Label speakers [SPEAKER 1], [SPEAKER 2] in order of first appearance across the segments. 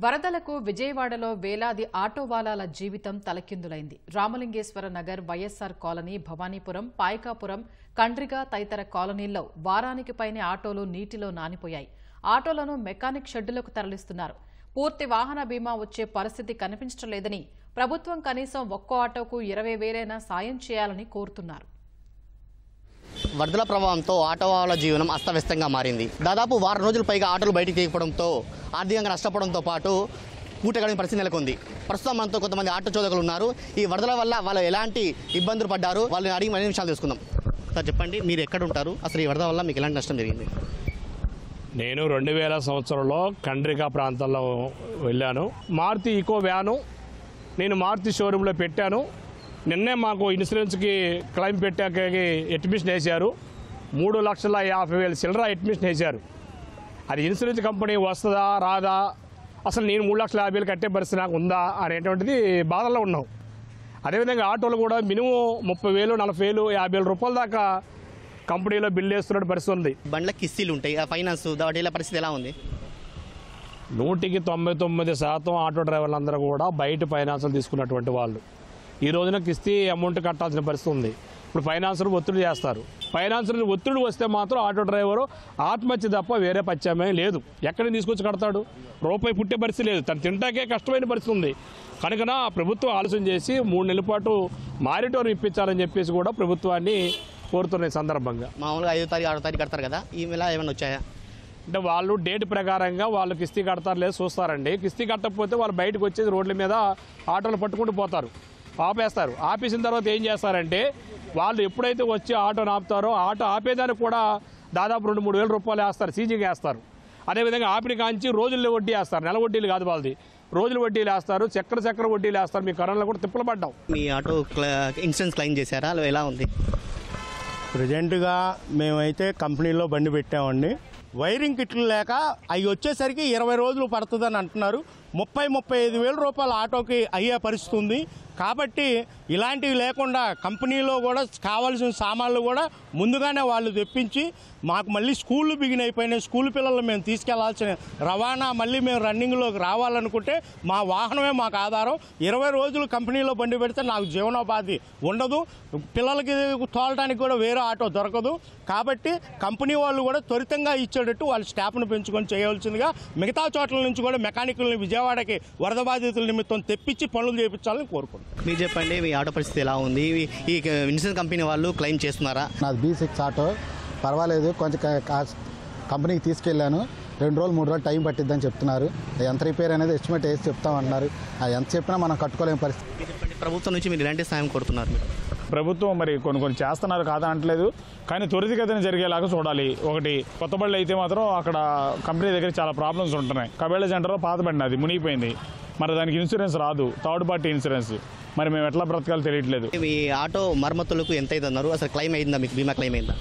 [SPEAKER 1] వరదలకు విజయవాడలో వేలాది ఆటోవాలాల జీవితం తలకిందులైంది. రామలింగేశ్వర నగర్, వైఎస్ఆర్ కాలనీ, భవానీపురం, పాయకాపురం, కండ్రిగా తదితర కాలనీల్లో వారానికి పైనే ఆటోలు నీటిలో నానిపోయాయి. ఆటోలను మెకానిక్ షెడ్డులకు తరలిస్తున్నారు. పూర్తి వాహన బీమా వచ్చే పరిస్థితి కనిపించడం లేదని ప్రభుత్వం కనీసం ఒక్కో ఆటోకు 20,000 సాయం చేయాలని కోరుతున్నారు.
[SPEAKER 2] వరదల ప్రభావంతో ఆటో వాళ్ళ జీవనం అస్తవ్యస్తంగా మారింది. దాదాపు వారం రోజుల పైగా ఆటోలు బయటికి తీయకపోవడంతో ఆర్థికంగా నష్టపోవడంతో పాటు పూటగడిన పరిస్థితి నెలకొంది. ప్రస్తుతం మనతో కొంతమంది ఆటో చోదకులు ఉన్నారు. ఈ వరదల వల్ల వాళ్ళు ఎలాంటి ఇబ్బందులు పడ్డారు వాళ్ళని అడిగి మరిన్ని విషయాలు తెలుసుకుందాం. సార్ చెప్పండి, మీరు ఎక్కడ ఉంటారు, అసలు ఈ వరద వల్ల మీకు ఎలాంటి నష్టం జరిగింది?
[SPEAKER 3] నేను 2000 సంవత్సరంలో కండ్రిగా ప్రాంతంలో వెళ్ళాను. మారుతి ఈకో వ్యాను నేను మారుతి షోరూంలో పెట్టాను. నిన్నే మాకు ఇన్సూరెన్స్కి క్లెయిమ్ పెట్టాక అడ్మిషన్ వేశారు. 3,50,000 చిల్లర అడ్మిషన్ వేశారు. అది ఇన్సూరెన్స్ కంపెనీ వస్తుందా రాదా, అసలు నేను 3,50,000 కట్టే పరిస్థితి నాకు ఉందా అనేటువంటిది బాధల్లో ఉన్నాం. అదేవిధంగా ఆటోలు కూడా మినిమం 30,000, 40,000, 50,000 రూపాయల దాకా కంపెనీలో బిల్ వేస్తున్న పరిస్థితి ఉంది.
[SPEAKER 2] బండ్ల కిస్తీలు ఉంటాయి, ఆ ఫైనాన్స్ వాటి పరిస్థితి ఎలా ఉంది?
[SPEAKER 3] 99% ఆటో డ్రైవర్లందరూ కూడా బయట ఫైనాన్సులు తీసుకున్నటువంటి వాళ్ళు. ఈ రోజున కిస్తీ అమౌంట్ కట్టాల్సిన పరిస్థితి ఉంది. ఇప్పుడు ఫైనాన్సర్ ఒత్తిడి చేస్తారు. ఫైనాన్సర్ ఒత్తిడి వస్తే మాత్రం ఆటో డ్రైవరు ఆత్మహత్య తప్ప వేరే పత్యమే లేదు. ఎక్కడికి తీసుకొచ్చి కడతాడు? రూపాయి పుట్టే పరిస్థితి లేదు. తను తింటాకే కష్టమైన పరిస్థితి ఉంది. కనుక ప్రభుత్వం ఆలోచన చేసి 3 నెలల పాటు మారిటోరియం ఇప్పించాలని చెప్పేసి కూడా ప్రభుత్వాన్ని కోరుతున్న సందర్భంగా.
[SPEAKER 2] మామూలుగా 5వ తారీఖు 6వ తారీఖు కడతారు కదా, ఈ నెల ఏమైనా వచ్చాయా?
[SPEAKER 3] అంటే వాళ్ళు డేట్ ప్రకారంగా వాళ్ళు కిస్తీ కడతారు లేదు చూస్తారండి. కిస్తీ కట్టకపోతే వాళ్ళు బయటకు వచ్చేసి రోడ్ల మీద ఆటోలు పట్టుకుంటూ పోతారు, ఆపేస్తారు. ఆపేసిన తర్వాత ఏం చేస్తారంటే వాళ్ళు ఎప్పుడైతే వచ్చి ఆటోని ఆపుతారో ఆటో ఆపేదానికి కూడా దాదాపు 2-3 వేల రూపాయలు వేస్తారు, సీజింగ్ వేస్తారు. అదేవిధంగా ఆపిన కాంచి రోజుల్లో వడ్డీ వేస్తారు. నెల వడ్డీలు కాదు వాళ్ళది, రోజుల వడ్డీలు వేస్తారు, చక్కెర వడ్డీలు వేస్తారు. మీ కరోనాలో కూడా తిప్పలు పడ్డాం.
[SPEAKER 2] మీ ఆటో ఇన్సూరెన్స్ క్లెయిమ్ చేశారా, ఎలా ఉంది?
[SPEAKER 4] ప్రజెంట్గా మేమైతే కంపెనీలో బండి పెట్టామండి. వైరింగ్ కిట్లు లేక అవి వచ్చేసరికి 20 రోజులు పడుతుందని అంటున్నారు. 30-35 వేల రూపాయల ఆటోకి అయ్యే పరిస్థితి ఉంది. కాబట్టి ఇలాంటివి లేకుండా కంపెనీలో కూడా కావాల్సిన సామాన్లు కూడా ముందుగానే వాళ్ళు తెప్పించి మాకు మళ్ళీ స్కూళ్ళు బిగిన్ అయిపోయినాయి. స్కూల్ పిల్లలు మేము తీసుకెళ్లాల్సిన రవాణా మళ్ళీ మేము రన్నింగ్లోకి రావాలనుకుంటే మా వాహనమే మాకు ఆధారం. 20 రోజులు కంపెనీలో బండి పెడితే నాకు జీవనోపాధి ఉండదు, పిల్లలకి తోలడానికి కూడా వేరే ఆటో దొరకదు. కాబట్టి కంపెనీ వాళ్ళు కూడా త్వరితంగా ఇచ్చేటట్టు వాళ్ళ స్టాఫ్ను పెంచుకొని చేయవలసిందిగా మిగతా చోట్ల నుంచి కూడా మెకానికల్ని విజయవాడకి వరద బాధితుల నిమిత్తం తెప్పించి పనులు చేయించాలని కోరుకుంటున్నాను.
[SPEAKER 2] మీరు చెప్పండి, మీ ఆటో పరిస్థితి ఎలా ఉంది? ఈ ఇన్సూరెన్స్ కంపెనీ వాళ్ళు క్లెయిమ్ చేస్తున్నారా?
[SPEAKER 5] నాది B6 ఆటో, పర్వాలేదు. కొంచెం కంపెనీకి తీసుకెళ్ళాను. 2 రోజులు 3 రోజులు టైం పట్టిద్దని చెప్తున్నారు. ఎంత రిపేర్ అనేది ఎస్టిమేట్ వేసి చెప్తామంటున్నారు. ఎంత చెప్పినా మనం కట్టుకోలేని పరిస్థితి.
[SPEAKER 2] ప్రభుత్వం నుంచి మీరు ఎలాంటి సాయం కోరుతున్నారు?
[SPEAKER 6] ప్రభుత్వం మరి కొన్ని చేస్తున్నారు కాదనట్లేదు, కానీ త్వరితగతిన జరిగేలాగా చూడాలి. ఒకటి కొత్త బళ్ళు అయితే మాత్రం అక్కడ కంపెనీ దగ్గర చాలా ప్రాబ్లమ్స్ ఉంటున్నాయి. కబేళ సెంటర్లో పాత బండి అది మునిగిపోయింది, మరి దానికి ఇన్సూరెన్స్ రాదు, థర్డ్ పార్టీ ఇన్సూరెన్స్. మరి మేము ఎట్లా బ్రతకాలో తెలియట్లేదు.
[SPEAKER 2] మీ ఆటో మరమ్మతులకు ఎంత అయితే అన్నారు, అసలు క్లెయిమ్ అయిందా? మీకు బీమా క్లెయిమ్ అయిందా?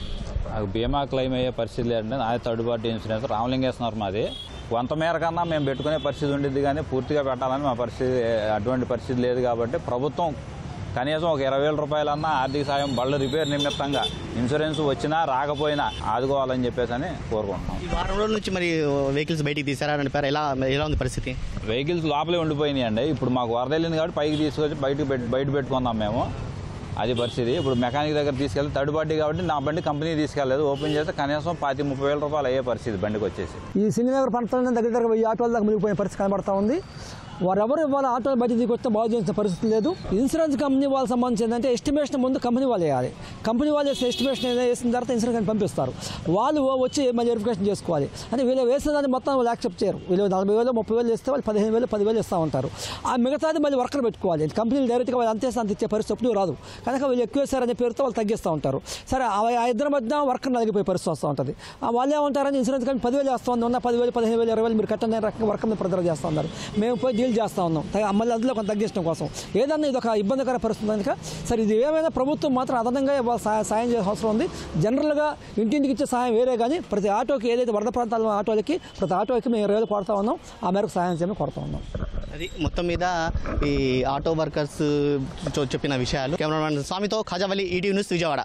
[SPEAKER 7] బీమా క్లెయిమ్ అయ్యే పరిస్థితి లేదంటే నాది థర్డ్ పార్టీ ఇన్సూరెన్స్ రామలింగేశ్వర మాది. కొంతమేర కన్నా మేము పెట్టుకునే పరిస్థితి ఉండేది, కానీ పూర్తిగా పెట్టాలని మా పరిస్థితి అటువంటి పరిస్థితి లేదు. కాబట్టి ప్రభుత్వం కనీసం ఒక 20,000 రూపాయలన్నా ఆర్థిక సాయం బళ్ళు రిపేర్ నిమిత్తంగా ఇన్సూరెన్స్ వచ్చినా రాకపోయినా ఆదుకోవాలని చెప్పేసి అని కోరుకుంటున్నాం.
[SPEAKER 2] ఈ వారం రోజుల నుంచి మరి వెహికల్స్ బయటికి తీసారా అని చెప్పారు, ఎలా ఉంది పరిస్థితి?
[SPEAKER 7] వెహికల్స్ లోపలే ఉండిపోయినాయి అండి. ఇప్పుడు మాకు వరద వెళ్ళింది కాబట్టి పైకి తీసుకొచ్చి బయట పెట్టుకున్నాం మేము. అది పరిస్థితి. ఇప్పుడు మెకానిక్ దగ్గర తీసుకెళ్తే థర్డ్ పార్టీ కాబట్టి నా బండి కంపెనీ తీసుకెళ్లేదు. ఓపెన్ చేస్తే కనీసం 25-30 వేల రూపాయలు అయ్యే పరిస్థితి బండికి వచ్చేసి.
[SPEAKER 8] ఈ సింగనగర్ ప్రాంతంలో దగ్గర 1000 ఆటోల దాకా మునిగిపోయిన పరిస్థితి కనబడతా ఉంది. వారెవరు ఇవాళ ఆటోలు బయట తీసుకొస్తే బాగు చేసిన పరిస్థితి లేదు. ఇన్సూరెన్స్ కంపెనీ వాళ్ళకి సంబంధించి ఏంటంటే ఎస్టిమేషన్ ముందు కంపెనీ వాళ్ళు వేయాలి. కంపెనీ వాళ్ళు వేసే ఎస్టిమేషన్ వేసిన తర్వాత ఇన్సూరెన్స్ కంపెనీ పంపిస్తారు. వాళ్ళు వచ్చి మళ్ళీ వెరిఫికేషన్ చేసుకోవాలి. అంటే వీళ్ళు వేసిన దాన్ని మొత్తం వాళ్ళు యాక్సెప్ట్ చేయరు. వీళ్ళు 40,000 30,000 ఇస్తే వాళ్ళు 15,000 10,000 ఇస్తూ ఉంటారు. ఆ మిగతాది మళ్ళీ వర్కర్ పెట్టుకోవాలి. కంపెనీలు డైరెక్ట్గా వాళ్ళు అంతే అంత ఇచ్చే పరిస్థితి ఎప్పుడు రాదు. కనుక వీళ్ళు ఎక్కువ వేసారనే పేరుతో వాళ్ళు తగ్గిస్తూ ఉంటారు. సరే, ఆ ఇద్దరి మధ్య వర్కర్ నలిగిపోయే పరిస్థితి వస్తూ ఉంటుంది. వాళ్ళు ఏమంటారని ఇన్సూరెన్స్ కంపెనీ 10,000 వేస్తుంది, ఉన్న 10,000 15,000 20,000 మీరు కట్టని రకంగా వర్కర్ మీద ప్రెజర్ చేస్తూ ఉన్నారు. మేము పోయి డీల్ చేస్తూ ఉన్నాం మళ్ళీ అందులో కొంత తగ్గించడం కోసం. ఏదన్నా ఇది ఒక ఇబ్బందికర పరిస్థితి కనుక సరే ఇది ఏమైనా ప్రభుత్వం మాత్రం అదనంగా సాయం చేసే అవసరం ఉంది. జనరల్గా ఇంటింటికి ఇచ్చే సాయం వేరే, కానీ ప్రతి ఆటోకి ఏదైతే వరద ప్రాంతాల్లో ఆటోలకి ప్రతి ఆటోకి మేము 20,000 కొడతా ఉన్నాం. ఆ మేరకు సాయం చేయమని కొడతా ఉన్నాం.
[SPEAKER 2] అది మొత్తం మీద ఈ ఆటో వర్కర్స్ చెప్పిన విషయాలు. కెమెరామెన్ స్వామితో ఖాజావలి, ఈటీవీ న్యూస్, విజయవాడ.